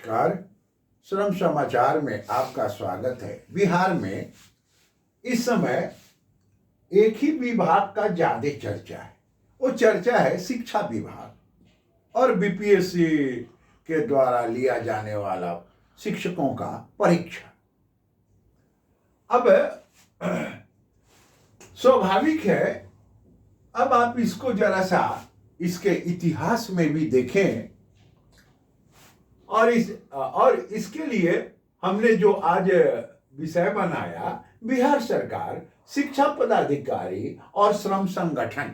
नमस्कार। श्रम समाचार में आपका स्वागत है। बिहार में इस समय एक ही विभाग का ज्यादा चर्चा है। वो चर्चा है शिक्षा विभाग और बीपीएससी के द्वारा लिया जाने वाला शिक्षकों का परीक्षा। अब स्वाभाविक है, अब आप इसको जरा सा इसके इतिहास में भी देखें और इसके लिए हमने जो आज विषय बनाया, बिहार सरकार, शिक्षा पदाधिकारी और श्रम संगठन।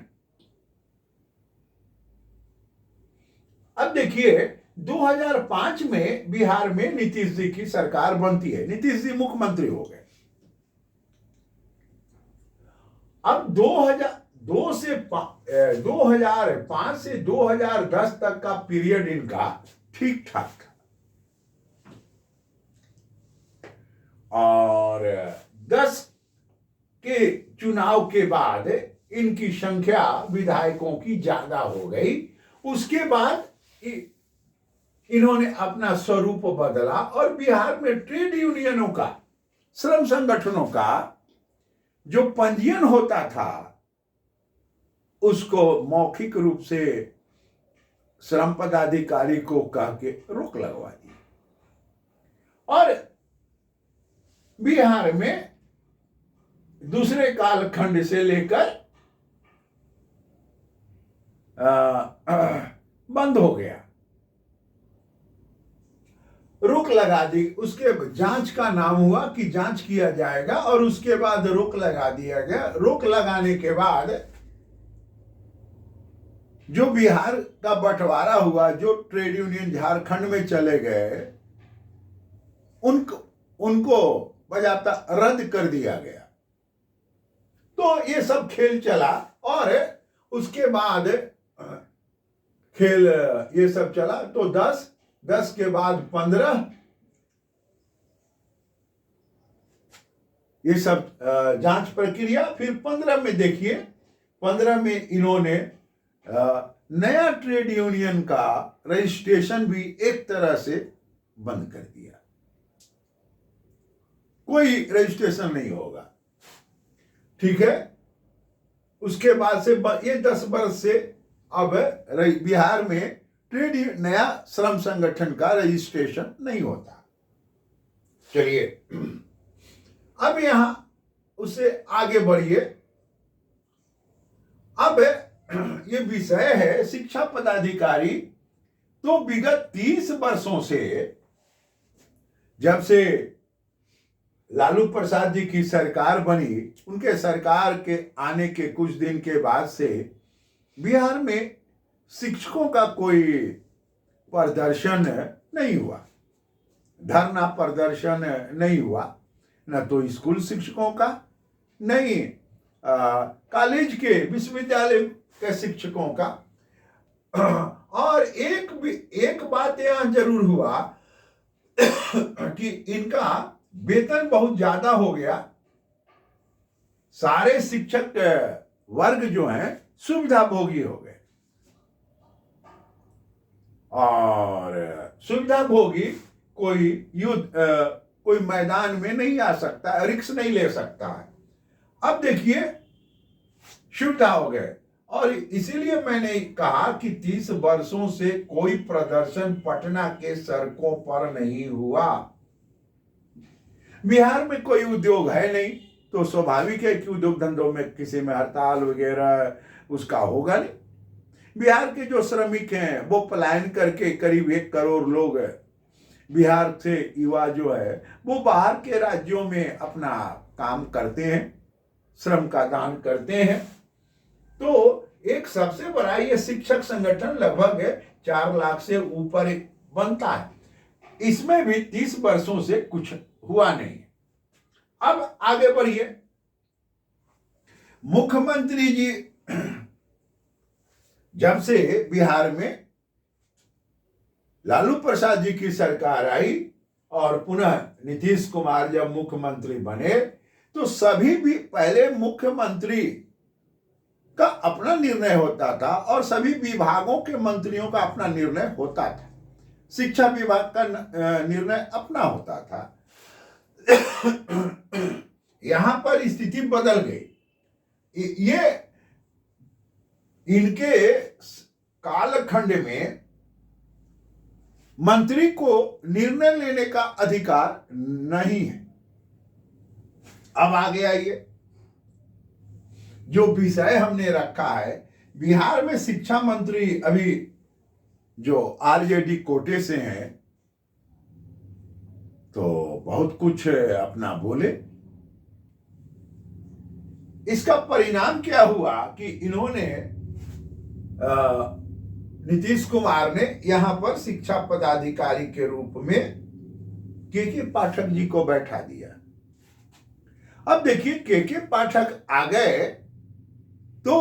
अब देखिए 2005 में बिहार में नीतीश जी की सरकार बनती है, नीतीश जी मुख्यमंत्री हो गए। अब 2005 से 2010 तक का पीरियड इनका ठीक ठाक था और 10 के चुनाव के बाद इनकी संख्या विधायकों की ज्यादा हो गई। उसके बाद इन्होंने अपना स्वरूप बदला और बिहार में ट्रेड यूनियनों का, श्रम संगठनों का जो पंजीयन होता था उसको मौखिक रूप से श्रम पदाधिकारी को कह के रोक लगवा दी और बिहार में दूसरे कालखंड से लेकर बंद हो गया, रोक लगा दी। उसके जांच का नाम हुआ कि जांच किया जाएगा और उसके बाद रोक लगा दिया गया। रोक लगाने के बाद जो बिहार का बंटवारा हुआ, जो ट्रेड यूनियन झारखंड में चले गए, उनको बजाता रद्द कर दिया गया। तो ये सब खेल चला और उसके बाद खेल ये सब चला तो 10 के बाद 15, ये सब जांच प्रक्रिया। फिर 15 में देखिए, 15 में इन्होंने नया ट्रेड यूनियन का रजिस्ट्रेशन भी एक तरह से बंद कर दिया, कोई रजिस्ट्रेशन नहीं होगा, ठीक है। उसके बाद से ये 10 वर्ष से अब बिहार में ट्रेड नया श्रम संगठन का रजिस्ट्रेशन नहीं होता। चलिए अब यहां उससे आगे बढ़िए। अब ये विषय है शिक्षा पदाधिकारी। तो विगत 30 वर्षों से, जब से लालू प्रसाद जी की सरकार बनी, उनके सरकार के आने के कुछ दिन के बाद से बिहार में शिक्षकों का कोई प्रदर्शन नहीं हुआ, धरना प्रदर्शन नहीं हुआ, न तो स्कूल शिक्षकों का, नहीं कॉलेज के, विश्वविद्यालय के शिक्षकों का। और एक बात यहां जरूर हुआ कि इनका वेतन बहुत ज्यादा हो गया। सारे शिक्षक वर्ग जो हैं सुविधा भोगी हो गए और सुविधा भोगी कोई कोई मैदान में नहीं आ सकता, रिस्क नहीं ले सकता है। अब देखिए सुविधा हो गए और इसीलिए मैंने कहा कि 30 वर्षों से कोई प्रदर्शन पटना के सड़कों पर नहीं हुआ। बिहार में कोई उद्योग है नहीं, तो स्वाभाविक है कि उद्योग धंधों में किसी में हड़ताल वगैरह उसका होगा नहीं। बिहार के जो श्रमिक हैं वो पलायन करके, करीब 1 करोड़ लोग बिहार से युवा जो है वो बाहर के राज्यों में अपना काम करते हैं, श्रम का दान करते हैं। तो एक सबसे बड़ा ये शिक्षक संगठन लगभग 4 लाख से ऊपर बनता है। इसमें भी 30 वर्षों से कुछ हुआ नहीं। अब आगे बढ़िए। मुख्यमंत्री जी जब से बिहार में लालू प्रसाद जी की सरकार आई और पुनः नीतीश कुमार जब मुख्यमंत्री बने, तो सभी भी पहले मुख्यमंत्री का अपना निर्णय होता था और सभी विभागों के मंत्रियों का अपना निर्णय होता था। शिक्षा विभाग का निर्णय अपना होता था। यहां पर स्थिति बदल गई। ये इनके कालखंड में मंत्री को निर्णय लेने का अधिकार नहीं है। अब आगे आइए, जो विषय हमने रखा है, बिहार में शिक्षा मंत्री अभी जो आरजेडी कोटे से हैं, तो बहुत कुछ अपना बोले। इसका परिणाम क्या हुआ कि इन्होंने नीतीश कुमार ने यहां पर शिक्षा पदाधिकारी के रूप में के पाठक जी को बैठा दिया। अब देखिए, के पाठक आ गए तो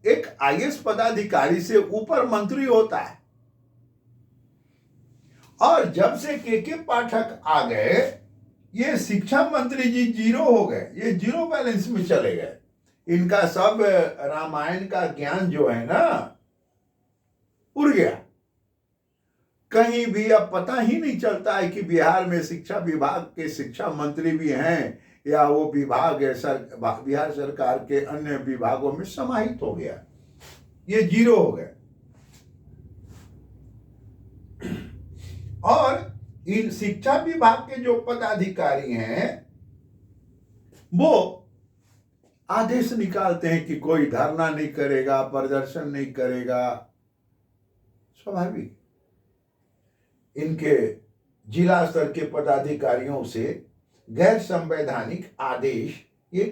एक आईएएस पदाधिकारी से ऊपर मंत्री होता है, और जब से के पाठक आ गए, ये शिक्षा मंत्री जी जीरो हो गए, ये जीरो बैलेंस में चले गए। इनका सब रामायण का ज्ञान जो है ना, उड़ गया। कहीं भी अब पता ही नहीं चलता है कि बिहार में शिक्षा विभाग के शिक्षा मंत्री भी हैं या वो विभाग बिहार सरकार के अन्य विभागों में समाहित हो गया, ये जीरो हो गए। और इन शिक्षा विभाग के जो पदाधिकारी हैं, वो आदेश निकालते हैं कि कोई धरना नहीं करेगा, प्रदर्शन नहीं करेगा। स्वाभाविक, इनके जिला स्तर के पदाधिकारियों से गैर संवैधानिक आदेश